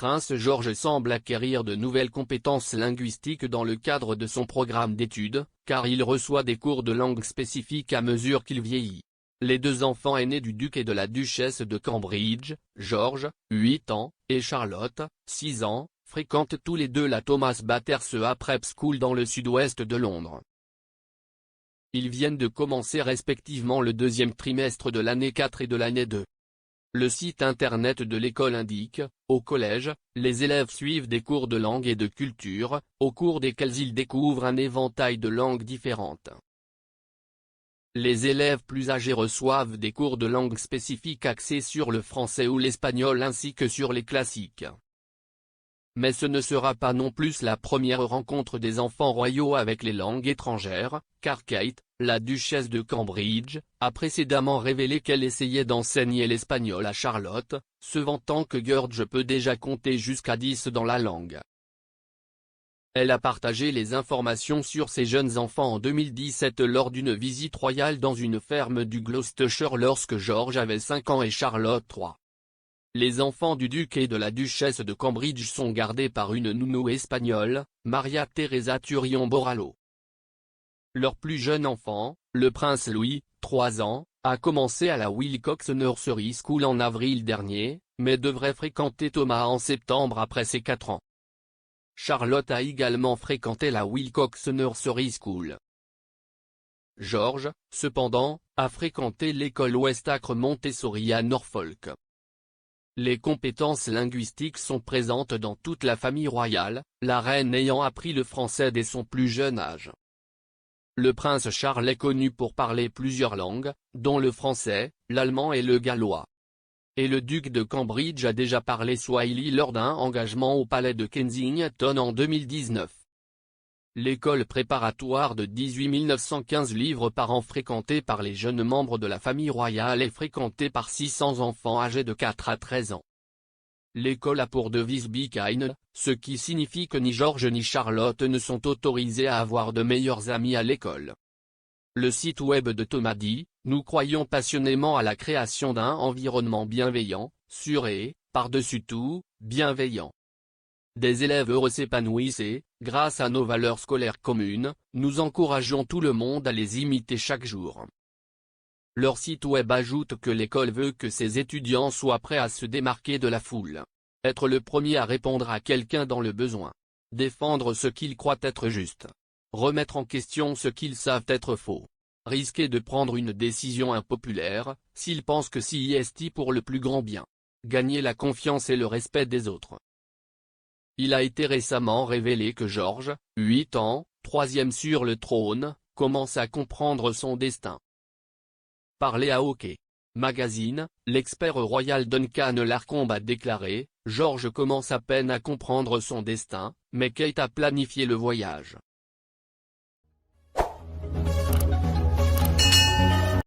prince George semble acquérir de nouvelles compétences linguistiques dans le cadre de son programme d'études, car il reçoit des cours de langue spécifiques à mesure qu'il vieillit. Les deux enfants aînés du duc et de la duchesse de Cambridge, George, 8 ans, et Charlotte, 6 ans, fréquentent tous les deux la Thomas Battersea Prep School dans le sud-ouest de Londres. Ils viennent de commencer respectivement le deuxième trimestre de l'année 4 et de l'année 2. Le site internet de l'école indique, au collège, les élèves suivent des cours de langue et de culture, au cours desquels ils découvrent un éventail de langues différentes. Les élèves plus âgés reçoivent des cours de langue spécifiques axés sur le français ou l'espagnol ainsi que sur les classiques. Mais ce ne sera pas non plus la première rencontre des enfants royaux avec les langues étrangères, car Kate, la duchesse de Cambridge, a précédemment révélé qu'elle essayait d'enseigner l'espagnol à Charlotte, se vantant que George peut déjà compter jusqu'à 10 dans la langue. Elle a partagé les informations sur ses jeunes enfants en 2017 lors d'une visite royale dans une ferme du Gloucestershire lorsque George avait 5 ans et Charlotte 3. Les enfants du duc et de la duchesse de Cambridge sont gardés par une nounou espagnole, Maria Teresa Turion Borrallo. Leur plus jeune enfant, le prince Louis, 3 ans, a commencé à la Wilcox Nursery School en avril dernier, mais devrait fréquenter Thomas en septembre après ses 4 ans. Charlotte a également fréquenté la Wilcox Nursery School. George, cependant, a fréquenté l'école West Acre Montessori à Norfolk. Les compétences linguistiques sont présentes dans toute la famille royale, la reine ayant appris le français dès son plus jeune âge. Le prince Charles est connu pour parler plusieurs langues, dont le français, l'allemand et le gallois. Et le duc de Cambridge a déjà parlé swahili lors d'un engagement au palais de Kensington en 2019. L'école préparatoire de 18 915 livres par an fréquentée par les jeunes membres de la famille royale est fréquentée par 600 enfants âgés de 4 à 13 ans. L'école a pour devise Be Kind, ce qui signifie que ni George ni Charlotte ne sont autorisés à avoir de meilleurs amis à l'école. Le site web de Thomas dit, « Nous croyons passionnément à la création d'un environnement bienveillant, sûr et, par-dessus tout, bienveillant. Des élèves heureux s'épanouissent et, grâce à nos valeurs scolaires communes, nous encourageons tout le monde à les imiter chaque jour. » Leur site web ajoute que l'école veut que ses étudiants soient prêts à se démarquer de la foule. Être le premier à répondre à quelqu'un dans le besoin. Défendre ce qu'ils croient être juste. Remettre en question ce qu'ils savent être faux. Risquer de prendre une décision impopulaire, s'ils pensent que c'est pour le plus grand bien. Gagner la confiance et le respect des autres. Il a été récemment révélé que George, 8 ans, 3e sur le trône, commence à comprendre son destin. Parler à OK Magazine, l'expert royal Duncan Larcombe a déclaré, « George commence à peine à comprendre son destin, mais Kate a planifié le voyage.